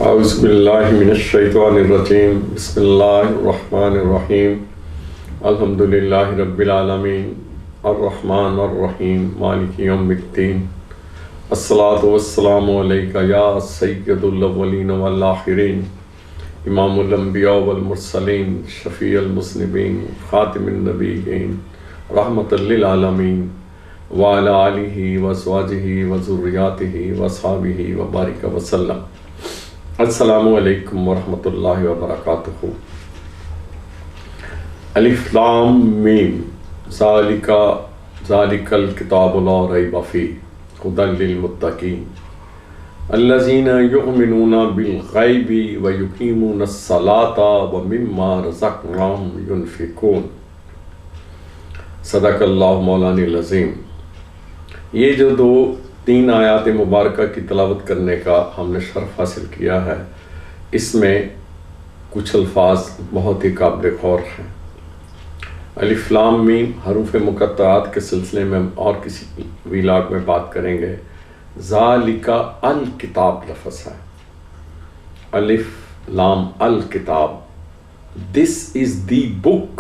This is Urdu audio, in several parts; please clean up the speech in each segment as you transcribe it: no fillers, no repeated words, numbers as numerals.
اعوذ باللہ من الشیطان الرجیم بسم اللہ الرحمن الرحیم الحمدللہ رب العالمین الرحمن الرحیم مالک یوم الدین الصلاۃ والسلام علیکہ یا سید الاولین والآخرین امام الانبیاء والمرسلین شفیع المذنبین خاتم النبیین رحمۃ للعالمین وعلی آلہ وازواجہ وذریاتہ واصحابہ وبارک وسلم۔ السلام علیکم ورحمۃ اللہ وبرکاتہ۔ الف لام میم ذالک الکتاب لا ریب فیہ ھدی للمتقین الذین یؤمنون بالغیب ویقیمون الصلاۃ ومما رزقناہم ینفقون۔ صدق اللہ مولانا العظیم۔ یہ جو تین آیات مبارکہ کی تلاوت کرنے کا ہم نے شرف حاصل کیا ہے، اس میں کچھ الفاظ بہت ہی قابل غور ہیں۔ الف لام میم حروف مقطعات کے سلسلے میں اور کسی ویلاگ میں بات کریں گے۔ ذالک الکتاب لفظ ہے، الف لام الکتاب، دس از دی بک،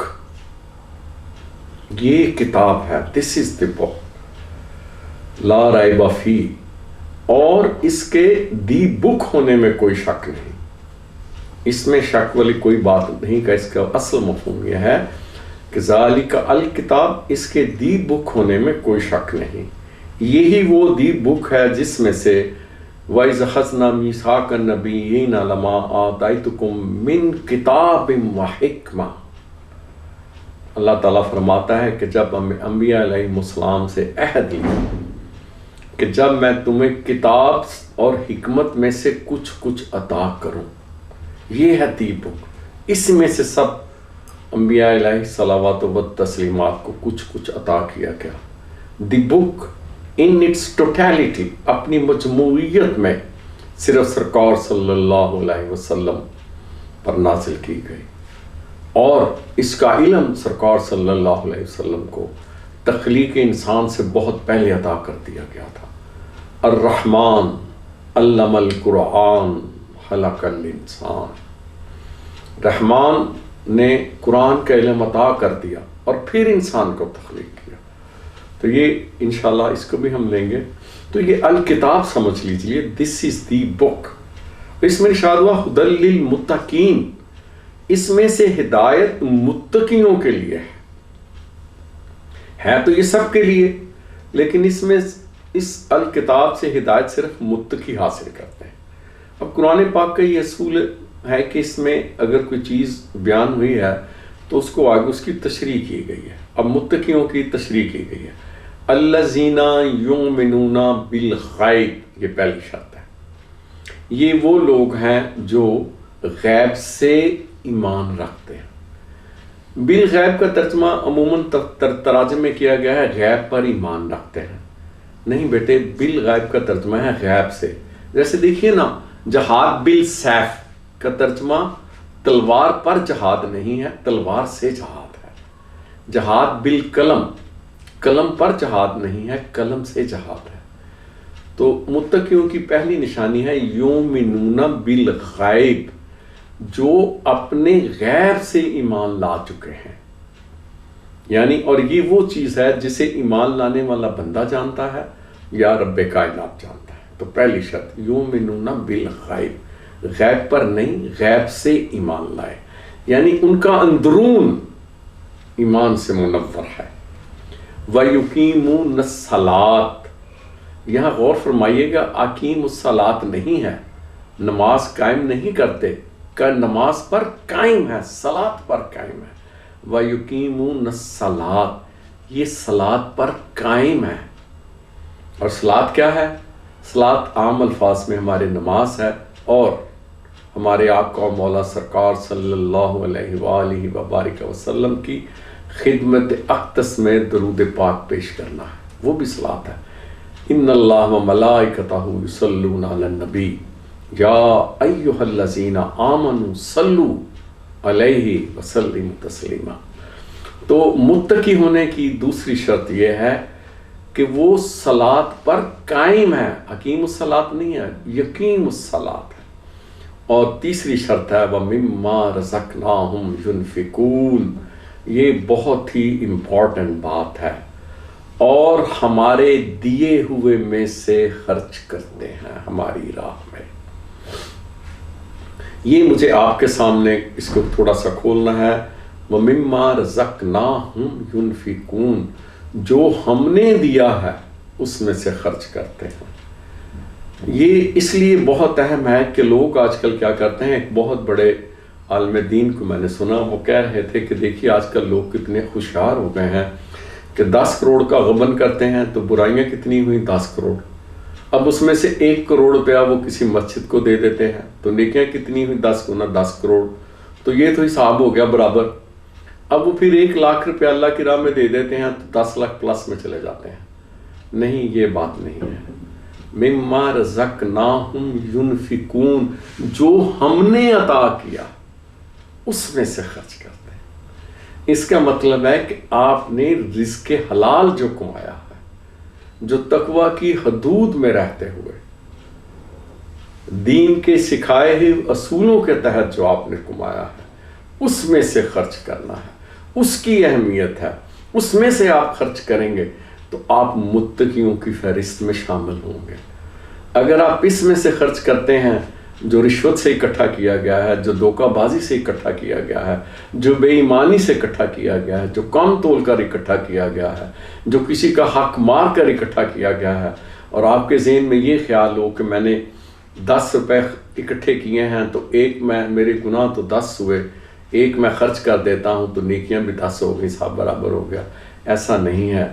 یہ کتاب ہے، دس از دی بک، لا ریب فی، اور اس کے دی بک ہونے میں کوئی شک نہیں، اس میں شک والی کوئی بات نہیں کہ اس کا اصل مفہوم یہ ہے کہ ذالک الکتاب، اس کے دی بک ہونے میں کوئی شک نہیں، یہی وہ دی بک ہے جس میں سے وَإِذْ أَخَذْنَا مِيثَاقَ النَّبِيِّينَ لَمَا آتَيْتُكُم مِّن كِتَابٍ وَحِكْمَةٍ۔ اللہ تعالیٰ فرماتا ہے کہ جب انبیاء علیہ السلام سے عہد لیا کہ جب میں تمہیں کتاب اور حکمت میں سے کچھ عطا کروں، یہ ہے دی بک، اس میں سے سب انبیاء علیہ صلوات و تسلیمات کو کچھ عطا کیا گیا۔ دی بک ان اٹس ٹوٹیلٹی، اپنی مجموعیت میں صرف سرکار صلی اللہ علیہ وسلم پر نازل کی گئی، اور اس کا علم سرکار صلی اللہ علیہ وسلم کو تخلیق انسان سے بہت پہلے عطا کر دیا گیا تھا۔ الرحمن علم القرآن خلق الانسان، رحمان نے قرآن کا علم عطا کر دیا اور پھر انسان کو تخلیق کیا۔ تو یہ انشاءاللہ اس کو بھی ہم لیں گے۔ تو یہ الکتاب سمجھ لیجئے، دس از دی بک، اس میں ارشاد ہوا ھدی للمتقین، اس میں سے ہدایت متقیوں کے لیے ہے تو یہ سب کے لیے، لیکن اس میں اس الکتاب سے ہدایت صرف متقی حاصل کرتے ہیں۔ اب قرآن پاک کا یہ اصول ہے کہ اس میں اگر کوئی چیز بیان ہوئی ہے تو اس کو آگے اس کی تشریح کی گئی ہے۔ اب متقیوں کی تشریح کی گئی ہے، الذین یؤمنون بالغیب، یہ پہلی شرط ہے، یہ وہ لوگ ہیں جو غیب سے ایمان رکھتے ہیں۔ بالغیب کا ترجمہ عموماً تراجم میں کیا گیا ہے غیب پر ایمان رکھتے ہیں، نہیں بیٹے، بالغیب کا ترجمہ ہے غیب سے۔ جیسے دیکھیے نا، جہاد بالسیف کا ترجمہ تلوار پر جہاد نہیں ہے، تلوار سے جہاد ہے۔ جہاد بالقلم، قلم پر جہاد نہیں ہے، قلم سے جہاد ہے۔ تو متقیوں کی پہلی نشانی ہے یؤمنون بالغیب، جو اپنے غیب سے ایمان لا چکے ہیں، یعنی اور یہ وہ چیز ہے جسے ایمان لانے والا بندہ جانتا ہے یا رب کائنات جانتا ہے۔ تو پہلی شرط یؤمنون بالغیب، غیب پر نہیں، غیب سے ایمان لائے، یعنی ان کا اندرون ایمان سے منور ہے۔ وَيُقِيمُونَ الصَّلَاةَ، یہاں غور فرمائیے گا، اقیم الصلاۃ نہیں ہے، نماز قائم نہیں کرتے، کہ نماز پر قائم ہے، صلاۃ پر قائم ہے۔ وَيُقِيمُونَ الصَّلَاةَ، یہ صلاۃ پر قائم ہے۔ اور صلاۃ کیا ہے؟ صلاۃ عام الفاظ میں ہمارے نماز ہے، اور ہمارے آقا و مولا سرکار صلی اللہ علیہ وآلہ وبارک وسلم کی خدمت اقدس میں درود پاک پیش کرنا ہے، وہ بھی صلاۃ ہے۔ ان اللہ و ملائکتہ یصلون علی النبی یا ایھا الذین آمنوا صلوا علیہ وسلموا تسلیما۔ تو متقی ہونے کی دوسری شرط یہ ہے کہ وہ صلاۃ پر قائم ہے، اقیم الصلاۃ نہیں ہے، یقیم الصلاۃ ہے، اور تیسری شرط ہے وَمِمَّا رَزَقْنَاهُمْ يُنْفِقُونَ، یہ بہت ہی امپورٹنٹ بات ہے، اور ہمارے دیے ہوئے میں سے خرچ کرتے ہیں ہماری راہ میں۔ یہ مجھے آپ کے سامنے اس کو تھوڑا سا کھولنا ہے، وَمِمَّا رَزَقْنَاهُمْ يُنْفِقُونَ، جو ہم نے دیا ہے اس میں سے خرچ کرتے ہیں۔ یہ اس لیے بہت اہم ہے کہ لوگ آج کل کیا کرتے ہیں، ایک بہت بڑے عالم دین کو میں نے سنا، وہ کہہ رہے تھے کہ دیکھیے آج کل لوگ کتنے ہوشیار ہو گئے ہیں کہ 10 کروڑ کا غبن کرتے ہیں تو برائیاں کتنی ہوئی، 10 کروڑ۔ اب اس میں سے 1 کروڑ روپیہ وہ کسی مسجد کو دے دیتے ہیں تو نیکیاں کتنی ہوئی، 10 گنا 10 کروڑ، تو یہ تو حساب ہو گیا برابر۔ اب وہ پھر 1 لاکھ روپیہ اللہ کی راہ میں دے دیتے ہیں تو 10 لاکھ پلس میں چلے جاتے ہیں۔ نہیں، یہ بات نہیں ہے۔ مما رزقناہم ینفقون، جو ہم نے عطا کیا اس میں سے خرچ کرتے ہیں۔ اس کا مطلب ہے کہ آپ نے رزق حلال جو کمایا ہے، جو تقوی کی حدود میں رہتے ہوئے دین کے سکھائے ہوئے اصولوں کے تحت جو آپ نے کمایا ہے، اس میں سے خرچ کرنا ہے، اس کی اہمیت ہے۔ اس میں سے آپ خرچ کریں گے تو آپ متقیوں کی فہرست میں شامل ہوں گے۔ اگر آپ اس میں سے خرچ کرتے ہیں جو رشوت سے اکٹھا کیا گیا ہے، جو دھوکہ بازی سے اکٹھا کیا گیا ہے، جو بے ایمانی سے اکٹھا کیا گیا ہے، جو کم تول کر اکٹھا کیا گیا ہے، جو کسی کا حق مار کر اکٹھا کیا گیا ہے، اور آپ کے ذہن میں یہ خیال ہو کہ میں نے 10 روپے اکٹھے کیے ہیں تو میرے گناہ تو 10 ہوئے، 1 میں خرچ کر دیتا ہوں تو نیکیاں بھی 10 ہو گئی، سب برابر ہو گیا۔ ایسا نہیں ہے۔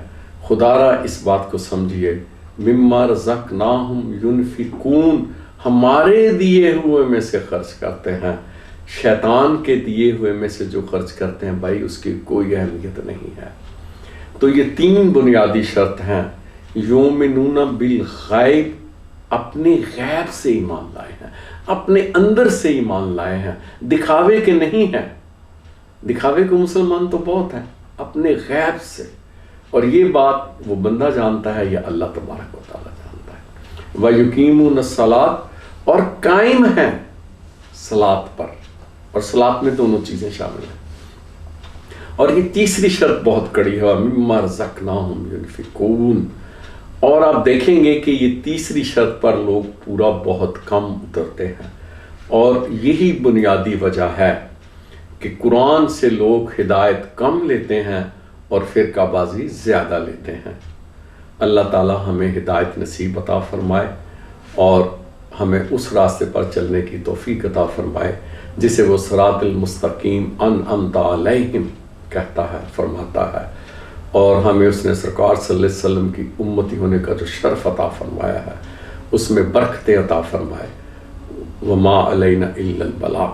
خدا را اس بات کو سمجھیے، مما رزقناہم ینفقون، ہمارے دیے ہوئے میں سے خرچ کرتے ہیں۔ شیطان کے دیے ہوئے میں سے جو خرچ کرتے ہیں بھائی، اس کی کوئی اہمیت نہیں ہے۔ تو یہ 3 بنیادی شرط ہیں۔ یؤمنون بالغیب، اپنے غیب سے ایمان لائے ہیں، اپنے اندر سے ایمان لائے ہیں، دکھاوے کے نہیں ہیں۔ دکھاوے کے مسلمان تو بہت ہیں، اپنے غیب سے۔ اور یہ بات وہ بندہ جانتا ہے یا اللہ تبارک و تعالیٰ جانتا ہے۔ وَيُقِيمُونَ الصَّلَاةَ، اور قائم ہیں صلاۃ پر، اور صلاۃ میں دونوں چیزیں شامل ہیں۔ اور یہ تیسری شرط بہت کڑی ہے، مِمَّا رَزَقْنَاهُمْ يُنْفِقُونَ۔ اور آپ دیکھیں گے کہ یہ تیسری شرط پر لوگ پورا بہت کم اترتے ہیں، اور یہی بنیادی وجہ ہے کہ قرآن سے لوگ ہدایت کم لیتے ہیں اور فرقہ بازی زیادہ لیتے ہیں۔ اللہ تعالی ہمیں ہدایت نصیب عطا فرمائے اور ہمیں اس راستے پر چلنے کی توفیق عطا فرمائے جسے وہ صراط المستقیم انعمت علیہم کہتا ہے، فرماتا ہے، اور ہمیں اس نے سرکار صلی اللہ علیہ وسلم کی امتی ہونے کا جو شرف عطا فرمایا ہے اس میں برکتیں عطا فرمائے۔ وما علینا الا البلاغ۔